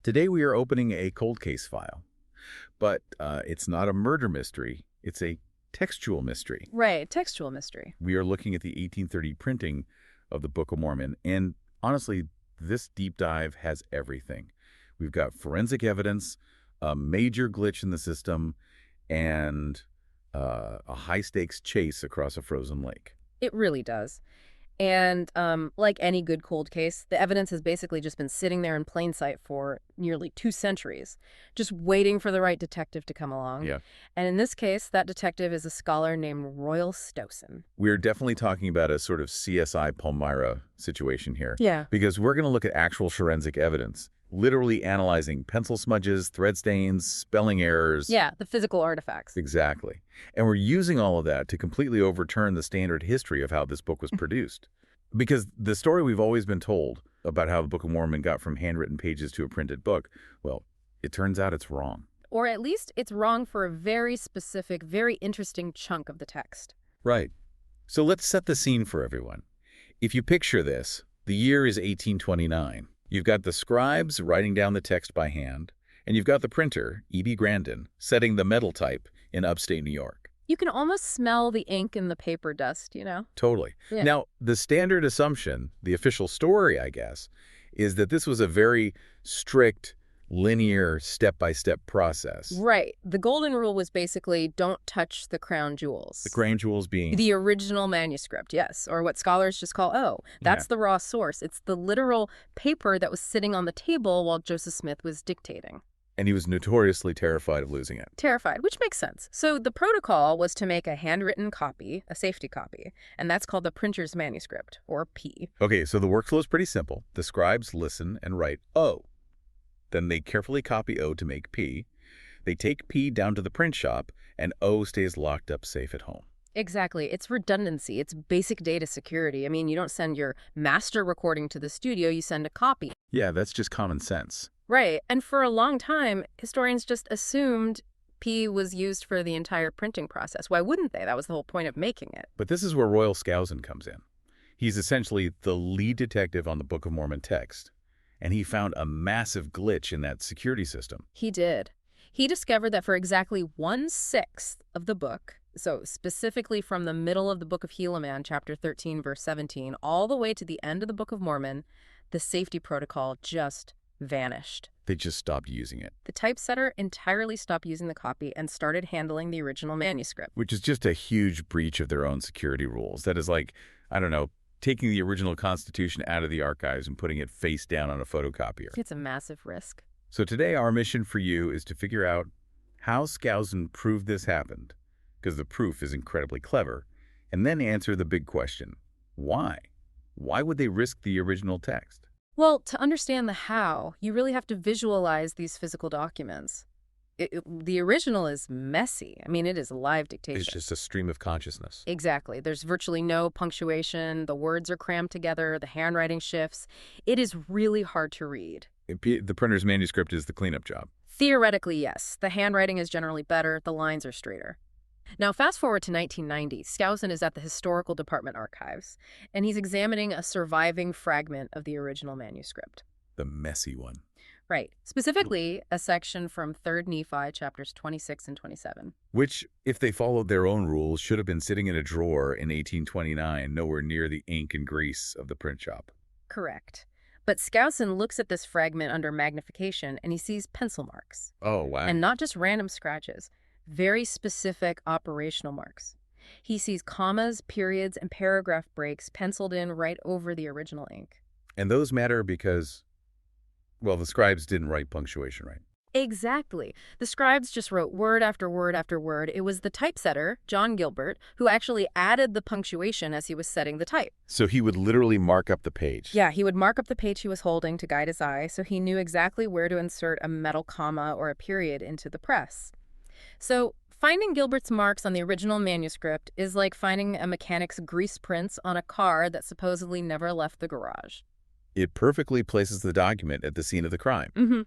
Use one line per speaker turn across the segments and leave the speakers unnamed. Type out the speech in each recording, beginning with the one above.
Today we are opening a cold case file, but it's not a murder mystery. It's a textual mystery.
Right, textual mystery.
We are looking at the 1830 printing of the Book of Mormon, and honestly, this deep dive has everything. We've got forensic evidence, a major glitch in the system, and a high-stakes chase across a frozen lake.
It really does. And like any good cold case, the evidence has basically just been sitting there in plain sight for nearly 2 centuries, just waiting for the right detective to come along.
Yeah.
And in this case, that detective is a scholar named Royal Skousen.
We're definitely talking about a sort of CSI Palmyra situation here.
Yeah.
Because we're going to look at actual forensic evidence, literally analyzing pencil smudges, thread stains, spelling errors.
Yeah, the physical artifacts.
Exactly. And we're using all of that to completely overturn the standard history of how this book was produced. Because the story we've always been told about how the Book of Mormon got from handwritten pages to a printed book, well, it turns out it's wrong.
Or at least it's wrong for a very specific, very interesting chunk of the text.
Right. So let's set the scene for everyone. If you picture this, the year is 1829. You've got the scribes writing down the text by hand, and you've got the printer, E.B. Grandin, setting the metal type in upstate New York.
You can almost smell the ink and the paper dust, you know?
Totally.
Yeah.
Now, the standard assumption, the official story, I guess, is that this was a very strict, linear, step-by-step process.
Right. The golden rule was basically don't touch the crown jewels.
The crown jewels being...
The original manuscript, yes, or what scholars just call, that's the raw source. It's the literal paper that was sitting on the table while Joseph Smith was dictating.
And he was notoriously terrified of losing it.
Terrified, which makes sense. So the protocol was to make a handwritten copy, a safety copy, and that's called the printer's manuscript, or P.
Okay, so the workflow is pretty simple. The scribes listen and write O. Then they carefully copy O to make P. They take P down to the print shop, and O stays locked up safe at home.
Exactly. It's redundancy. It's basic data security. I mean, you don't send your master recording to the studio, you send a copy.
Yeah, that's just common sense.
Right. And for a long time, historians just assumed P was used for the entire printing process. Why wouldn't they? That was the whole point of making it.
But this is where Royal Skousen comes in. He's essentially the lead detective on the Book of Mormon text, and he found a massive glitch in that security system.
He did. He discovered that for exactly 1/6 of the book, so specifically from the middle of the Book of Helaman, chapter 13, verse 17, all the way to the end of the Book of Mormon, the safety protocol just vanished.
They just stopped using it.
The typesetter entirely stopped using the copy and started handling the original manuscript.
Which is just a huge breach of their own security rules. That is like, I don't know, taking the original Constitution out of the archives and putting it face down on a photocopier.
It's a massive risk.
So today our mission for you is to figure out how Skousen proved this happened, because the proof is incredibly clever, and then answer the big question, why? Why would they risk the original text?
Well, to understand the how, you really have to visualize these physical documents. The original is messy. I mean, it is live dictation.
It's just a stream of consciousness.
Exactly. There's virtually no punctuation. The words are crammed together. The handwriting shifts. It is really hard to read.
The printer's manuscript is the cleanup job.
Theoretically, yes. The handwriting is generally better. The lines are straighter. Now, fast forward to 1990, Skousen is at the Historical Department Archives, and he's examining a surviving fragment of the original manuscript.
The messy one.
Right. Specifically, a section from 3rd Nephi, chapters 26 and 27.
Which, if they followed their own rules, should have been sitting in a drawer in 1829, nowhere near the ink and grease of the print shop.
Correct. But Skousen looks at this fragment under magnification, and he sees pencil marks.
Oh, wow.
And not just random scratches. Very specific operational marks. He sees commas, periods, and paragraph breaks penciled in right over the original ink.
And those matter because, well, the scribes didn't write punctuation right.
Exactly. The scribes just wrote word after word after word. It was the typesetter, John Gilbert, who actually added the punctuation as he was setting the type.
So he would literally mark up the page.
Yeah, he would mark up the page he was holding to guide his eye, so he knew exactly where to insert a metal comma or a period into the press. So finding Gilbert's marks on the original manuscript is like finding a mechanic's grease prints on a car that supposedly never left the garage.
It perfectly places the document at the scene of the crime.
Mm-hmm.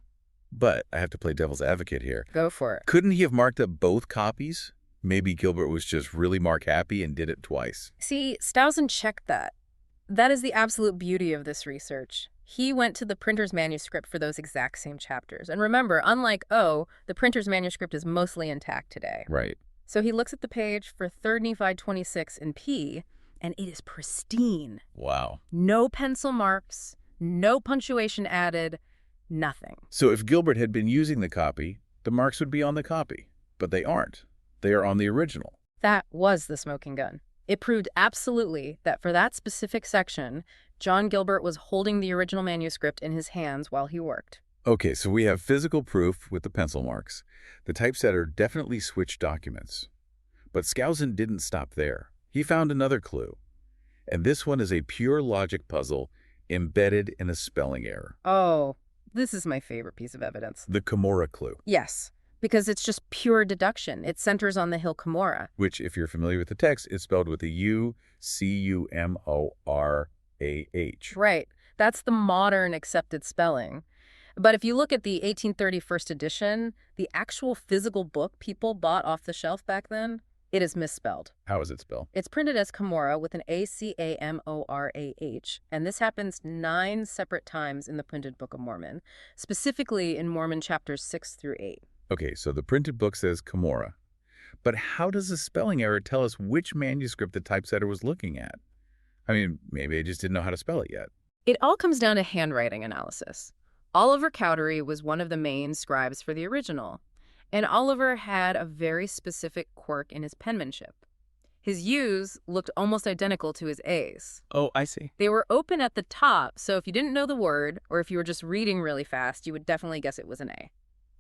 But I have to play devil's advocate here.
Go for it.
Couldn't he have marked up both copies? Maybe Gilbert was just really mark happy and did it twice.
See, Skousen checked that. That is the absolute beauty of this research. He went to the printer's manuscript for those exact same chapters. And remember, unlike O, the printer's manuscript is mostly intact today.
Right.
So he looks at the page for 3 Nephi 26 in P, and it is pristine.
Wow.
No pencil marks, no punctuation added, nothing.
So if Gilbert had been using the copy, the marks would be on the copy. But they aren't. They are on the original.
That was the smoking gun. It proved absolutely that for that specific section, John Gilbert was holding the original manuscript in his hands while he worked.
Okay, so we have physical proof with the pencil marks. The typesetter definitely switched documents. But Skousen didn't stop there. He found another clue. And this one is a pure logic puzzle embedded in a spelling error.
Oh, this is my favorite piece of evidence.
The Cumorah clue.
Yes, because it's just pure deduction. It centers on the hill Cumorah.
Which, if you're familiar with the text, is spelled with a U, C-U-M-O-R-A-H.
Right. That's the modern accepted spelling. But if you look at the 1830 first edition, the actual physical book people bought off the shelf back then, it is misspelled.
How is it spelled?
It's printed as Cumorah with an A-C-A-M-O-R-A-H, and this happens 9 separate times in the printed Book of Mormon, specifically in Mormon chapters 6 through 8.
Okay, so the printed book says Cumorah. But how does the spelling error tell us which manuscript the typesetter was looking at? I mean, maybe they just didn't know how to spell it yet.
It all comes down to handwriting analysis. Oliver Cowdery was one of the main scribes for the original, and Oliver had a very specific quirk in his penmanship. His U's looked almost identical to his A's.
Oh, I see.
They were open at the top, so if you didn't know the word, or if you were just reading really fast, you would definitely guess it was an A.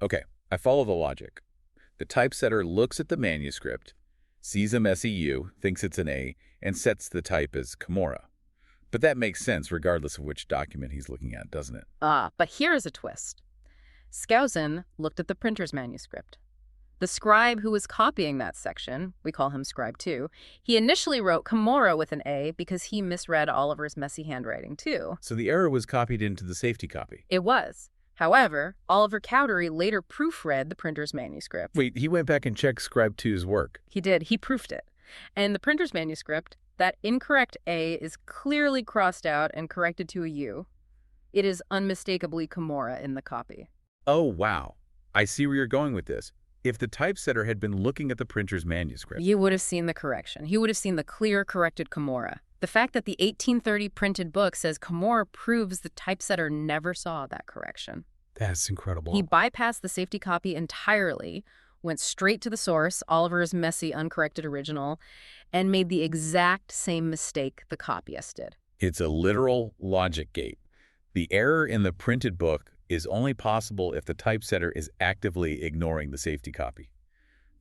Okay, I follow the logic. The typesetter looks at the manuscript, sees a messy U, thinks it's an A, and sets the type as Cumorah. But that makes sense regardless of which document he's looking at, doesn't it?
But here's a twist. Skousen looked at the printer's manuscript. The scribe who was copying that section, we call him Scribe 2, he initially wrote Cumorah with an A because he misread Oliver's messy handwriting too.
So the error was copied into the safety copy.
It was. However, Oliver Cowdery later proofread the printer's manuscript.
Wait, he went back and checked Scribe 2's work.
He did. He proofed it. And the printer's manuscript, that incorrect A is clearly crossed out and corrected to a U. It is unmistakably Cumorah in the copy.
Oh, wow. I see where you're going with this. If the typesetter had been looking at the printer's manuscript...
You would have seen the correction. You would have seen the clear, corrected Cumorah. The fact that the 1830 printed book says Cumorah proves the typesetter never saw that correction.
That's incredible.
He bypassed the safety copy entirely, went straight to the source, Oliver's messy, uncorrected original, and made the exact same mistake the copyist did.
It's a literal logic gate. The error in the printed book is only possible if the typesetter is actively ignoring the safety copy.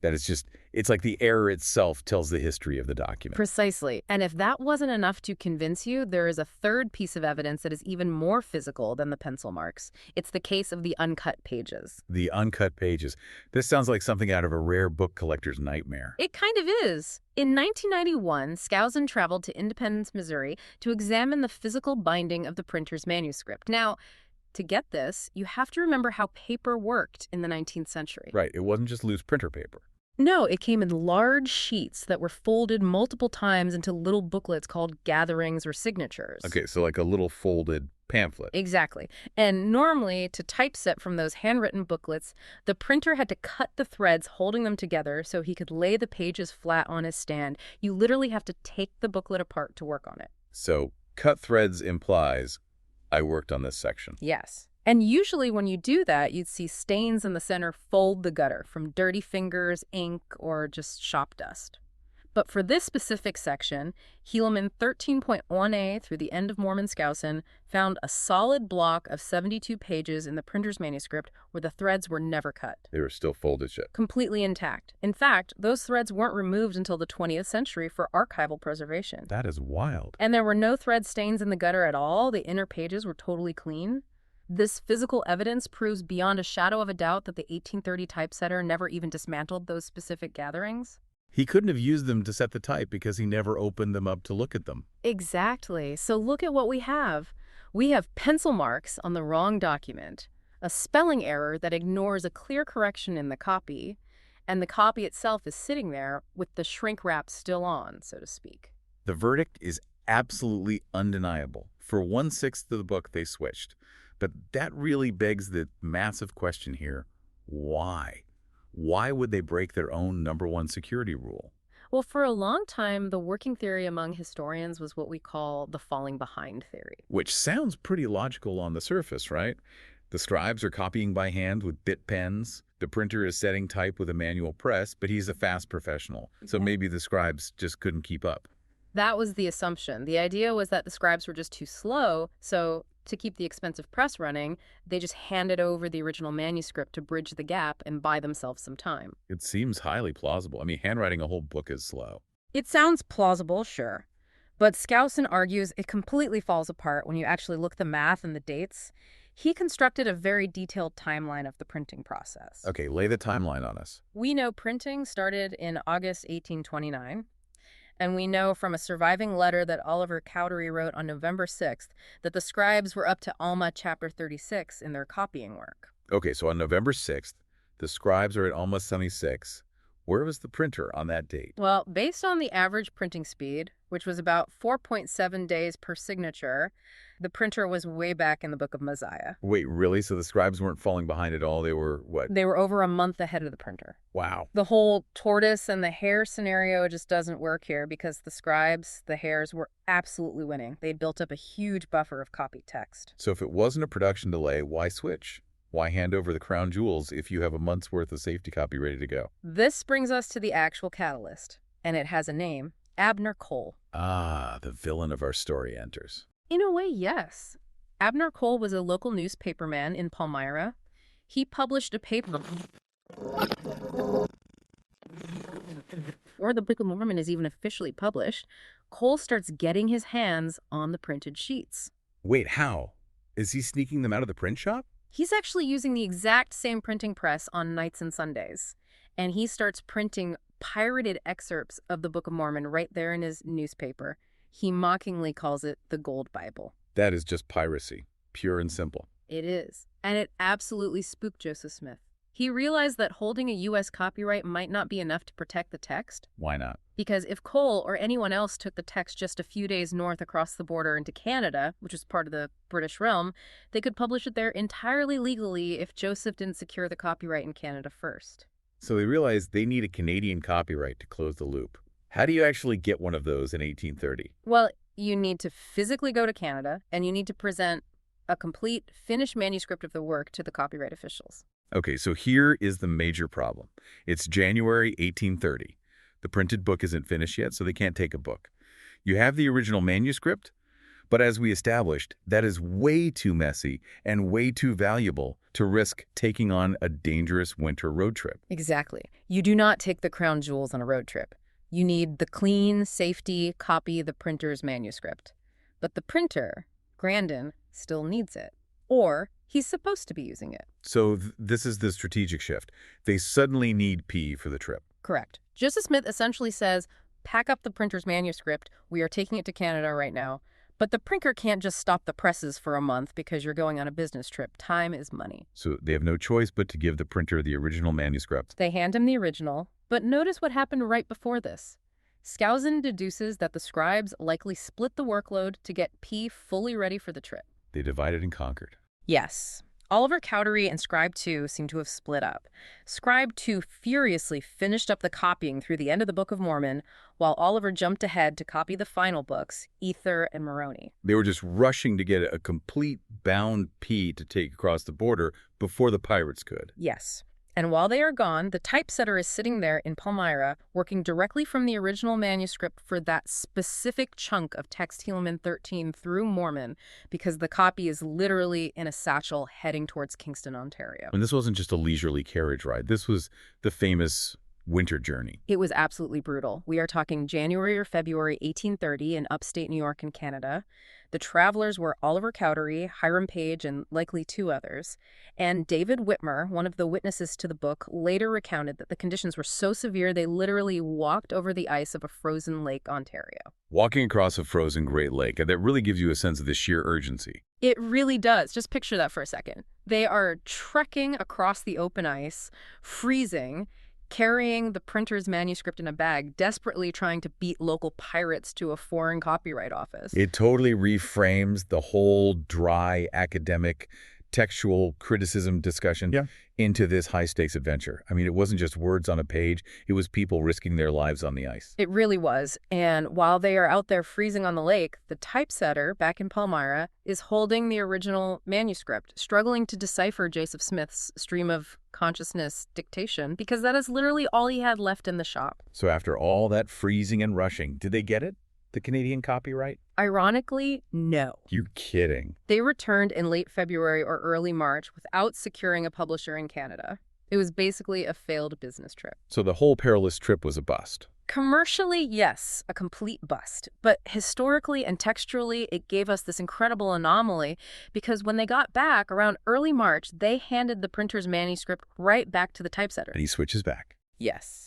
That is just, it's like the error itself tells the history of the document.
Precisely. And if that wasn't enough to convince you, there is a third piece of evidence that is even more physical than the pencil marks. It's the case of the uncut pages.
The uncut pages. This sounds like something out of a rare book collector's nightmare.
It kind of is. In 1991, Skousen traveled to Independence, Missouri to examine the physical binding of the printer's manuscript. Now, to get this, you have to remember how paper worked in the 19th century.
Right, it wasn't just loose printer paper.
No, it came in large sheets that were folded multiple times into little booklets called gatherings or signatures.
Okay, so like a little folded pamphlet.
Exactly. And normally, to typeset from those handwritten booklets, the printer had to cut the threads holding them together so he could lay the pages flat on his stand. You literally have to take the booklet apart to work on it.
So, cut threads implies I worked on this section.
Yes. And usually when you do that, you'd see stains in the center fold the gutter from dirty fingers, ink, or just shop dust. But for this specific section, Helaman 13.1a through the end of Mormon Skousen found a solid block of 72 pages in the printer's manuscript where the threads were never cut.
They were still folded shut.
Completely intact. In fact, those threads weren't removed until the 20th century for archival preservation.
That is wild.
And there were no thread stains in the gutter at all. The inner pages were totally clean. This physical evidence proves beyond a shadow of a doubt that the 1830 typesetter never even dismantled those specific gatherings.
He couldn't have used them to set the type because he never opened them up to look at them.
Exactly. So look at what we have. We have pencil marks on the wrong document, a spelling error that ignores a clear correction in the copy, and the copy itself is sitting there with the shrink wrap still on, so to speak.
The verdict is absolutely undeniable. For 1/6 of the book, they switched. But that really begs the massive question here. Why? Why would they break their own #1 security rule?
Well, for a long time, the working theory among historians was what we call the falling behind theory.
Which sounds pretty logical on the surface, right? The scribes are copying by hand with bit pens. The printer is setting type with a manual press, but he's a fast professional. So
Yeah.
maybe the scribes just couldn't keep up.
That was the assumption. The idea was that the scribes were just too slow, so to keep the expensive press running, they just handed over the original manuscript to bridge the gap and buy themselves some time.
It seems highly plausible. I mean, handwriting a whole book is slow.
It sounds plausible, sure. But Skousen argues it completely falls apart when you actually look at the math and the dates. He constructed a very detailed timeline of the printing process.
Okay, lay the timeline on us.
We know printing started in August 1829, and we know from a surviving letter that Oliver Cowdery wrote on November 6th that the scribes were up to Alma chapter 36 in their copying work.
Okay, so on November 6th, the scribes are at almost 76. Where was the printer on that date?
Well, based on the average printing speed, which was about 4.7 days per signature, the printer was way back in the Book of Mosiah.
Wait, really? So the scribes weren't falling behind at all? They were, what?
They were over a month ahead of the printer.
Wow.
The whole tortoise and the hare scenario just doesn't work here because the scribes, the hares, were absolutely winning. They'd built up a huge buffer of copied text.
So if it wasn't a production delay, why switch? Why hand over the crown jewels if you have a month's worth of safety copy ready to go?
This brings us to the actual catalyst, and it has a name, Abner Cole.
Ah, the villain of our story enters.
In a way, yes. Abner Cole was a local newspaperman in Palmyra. He published a paper, or the Book of Mormon is even officially published. Cole starts getting his hands on the printed sheets.
Wait, how? Is he sneaking them out of the print shop?
He's actually using the exact same printing press on nights and Sundays, and he starts printing pirated excerpts of the Book of Mormon right there in his newspaper. He mockingly calls it the Gold Bible.
That is just piracy, pure and simple.
It is, and it absolutely spooked Joseph Smith. He realized that holding a U.S. copyright might not be enough to protect the text.
Why not?
Because if Cole or anyone else took the text just a few days north across the border into Canada, which was part of the British realm, they could publish it there entirely legally if Joseph didn't secure the copyright in Canada first.
So they realized they need a Canadian copyright to close the loop. How do you actually get one of those in 1830?
Well, you need to physically go to Canada, and you need to present a complete finished manuscript of the work to the copyright officials.
Okay, so here is the major problem. It's January 1830. The printed book isn't finished yet, so they can't take a book. You have the original manuscript, but as we established, that is way too messy and way too valuable to risk taking on a dangerous winter road trip.
Exactly. You do not take the crown jewels on a road trip. You need the clean, safety copy of the printer's manuscript. But the printer, Grandin, still needs it. Or he's supposed to be using it.
So this is the strategic shift. They suddenly need P for the trip.
Correct. Joseph Smith essentially says, pack up the printer's manuscript. We are taking it to Canada right now. But the printer can't just stop the presses for a month because you're going on a business trip. Time is money.
So they have no choice but to give the printer the original manuscript.
They hand him the original, but notice what happened right before this. Skousen deduces that the scribes likely split the workload to get P fully ready for the trip.
They divided and conquered.
Yes. Oliver Cowdery and Scribe 2 seem to have split up. Scribe 2 furiously finished up the copying through the end of the Book of Mormon, while Oliver jumped ahead to copy the final books, Ether and Moroni.
They were just rushing to get a complete bound P to take across the border before the pirates could.
Yes. And while they are gone, the typesetter is sitting there in Palmyra, working directly from the original manuscript for that specific chunk of text Helaman 13 through Mormon, because the copy is literally in a satchel heading towards Kingston, Ontario.
And this wasn't just a leisurely carriage ride. This was the famous winter journey.
It was absolutely brutal. We are talking January or February 1830 in upstate New York and Canada. The travelers were Oliver Cowdery, Hiram Page, and likely two others. And David Whitmer, one of the witnesses to the book, later recounted that the conditions were so severe they literally walked over the ice of a frozen Lake Ontario.
Walking across a frozen Great Lake, that really gives you a sense of the sheer urgency.
It really does. Just picture that for a second. They are trekking across the open ice, freezing, carrying the printer's manuscript in a bag, desperately trying to beat local pirates to a foreign copyright office.
It totally reframes the whole dry academic textual criticism discussion into this high-stakes adventure. I mean, it wasn't just words on a page. It was people risking their lives on the ice.
It really was. And while they are out there freezing on the lake, the typesetter back in Palmyra is holding the original manuscript, struggling to decipher Joseph Smith's stream of consciousness dictation, because that is literally all he had left in the shop.
So after all that freezing and rushing, did they get it? The Canadian copyright?
Ironically, no.
You kidding?
They returned in late February or early March without securing a publisher in Canada. It was basically a failed business trip.
So the whole perilous trip was a bust.
Commercially, yes, a complete bust. But historically and textually, it gave us this incredible anomaly because when they got back around early March, they handed the printer's manuscript right back to the typesetter.
And he switches back.
Yes.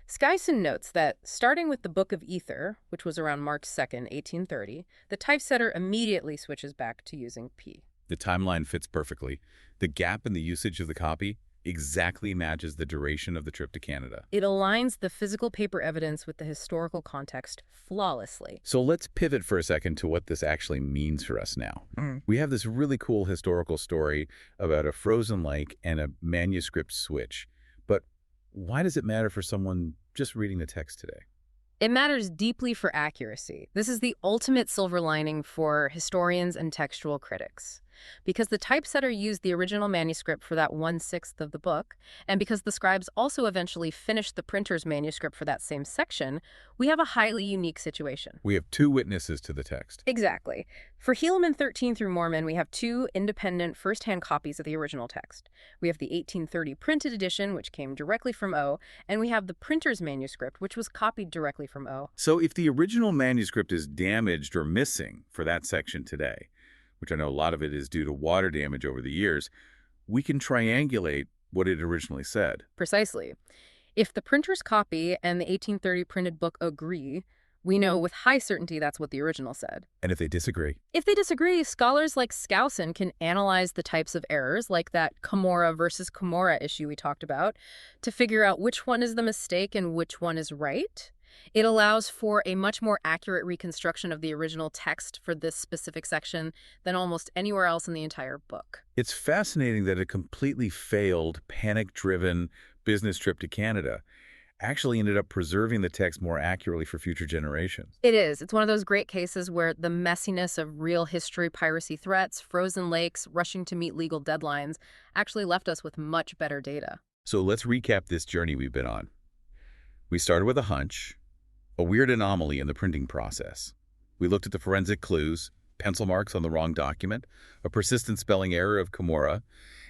Skousen notes that, starting with the Book of Ether, which was around March 2nd, 1830, the typesetter immediately switches back to using P.
The timeline fits perfectly. The gap in the usage of the copy exactly matches the duration of the trip to Canada.
It aligns the physical paper evidence with the historical context flawlessly.
So let's pivot for a second to what this actually means for us now. We have this really cool historical story about a frozen lake and a manuscript switch. But why does it matter for someone just reading the text today?
It matters deeply for accuracy. This is the ultimate silver lining for historians and textual critics. Because the typesetter used the original manuscript for that 1/6 of the book, and because the scribes also eventually finished the printer's manuscript for that same section, we have a highly unique situation.
We have two witnesses to the text.
Exactly. For Helaman 13 through Mormon, we have two independent first-hand copies of the original text. We have the 1830 printed edition, which came directly from O, and we have the printer's manuscript, which was copied directly from O.
So if the original manuscript is damaged or missing for that section today, which I know a lot of it is due to water damage over the years, we can triangulate what it originally said.
Precisely. If the printer's copy and the 1830 printed book agree, we know with high certainty that's what the original said.
And if they disagree?
If they disagree, scholars like Skousen can analyze the types of errors, like that Cumorah versus Cumorah issue we talked about, to figure out which one is the mistake and which one is right. It allows for a much more accurate reconstruction of the original text for this specific section than almost anywhere else in the entire book.
It's fascinating that a completely failed, panic-driven business trip to Canada actually ended up preserving the text more accurately for future generations.
It is. It's one of those great cases where the messiness of real history piracy threats, frozen lakes, rushing to meet legal deadlines actually left us with much better data.
So let's recap this journey we've been on. We started with a hunch, a weird anomaly in the printing process. We looked at the forensic clues, pencil marks on the wrong document, a persistent spelling error of Cumorah,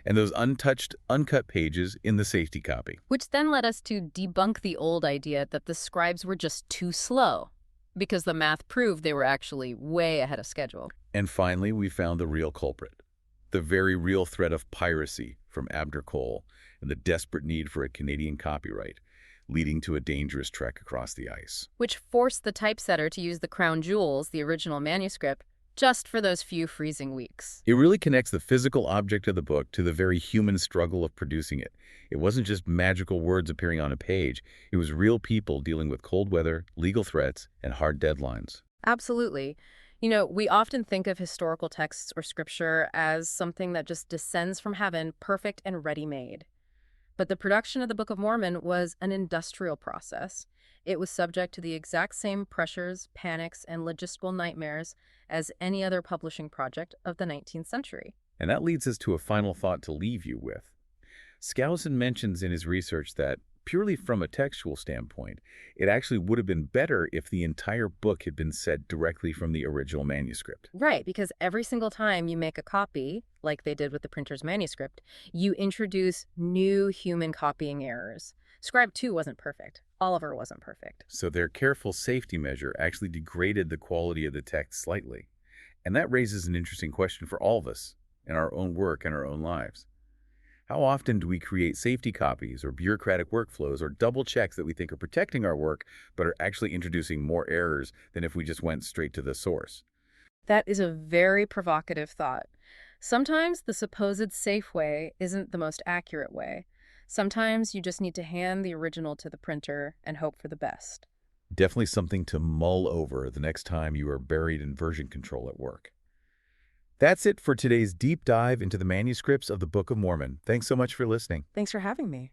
and those untouched, uncut pages in the safety copy.
Which then led us to debunk the old idea that the scribes were just too slow, because the math proved they were actually way ahead of schedule.
And finally, we found the real culprit, the very real threat of piracy from Abner Cole and the desperate need for a Canadian copyright, leading to a dangerous trek across the ice.
Which forced the typesetter to use the crown jewels, the original manuscript, just for those few freezing weeks.
It really connects the physical object of the book to the very human struggle of producing it. It wasn't just magical words appearing on a page. It was real people dealing with cold weather, legal threats, and hard deadlines.
Absolutely. You know, we often think of historical texts or scripture as something that just descends from heaven, perfect and ready-made. But the production of the Book of Mormon was an industrial process. It was subject to the exact same pressures, panics, and logistical nightmares as any other publishing project of the 19th century.
And that leads us to a final thought to leave you with. Skousen mentions in his research that, purely from a textual standpoint, it actually would have been better if the entire book had been said directly from the original manuscript.
Right, because every single time you make a copy, like they did with the printer's manuscript, you introduce new human copying errors. Scribe 2 wasn't perfect. Oliver wasn't perfect.
So their careful safety measure actually degraded the quality of the text slightly. And that raises an interesting question for all of us in our own work and our own lives. How often do we create safety copies or bureaucratic workflows or double checks that we think are protecting our work but are actually introducing more errors than if we just went straight to the source?
That is a very provocative thought. Sometimes the supposed safe way isn't the most accurate way. Sometimes you just need to hand the original to the printer and hope for the best.
Definitely something to mull over the next time you are buried in version control at work. That's it for today's deep dive into the manuscripts of the Book of Mormon. Thanks so much for listening.
Thanks for having me.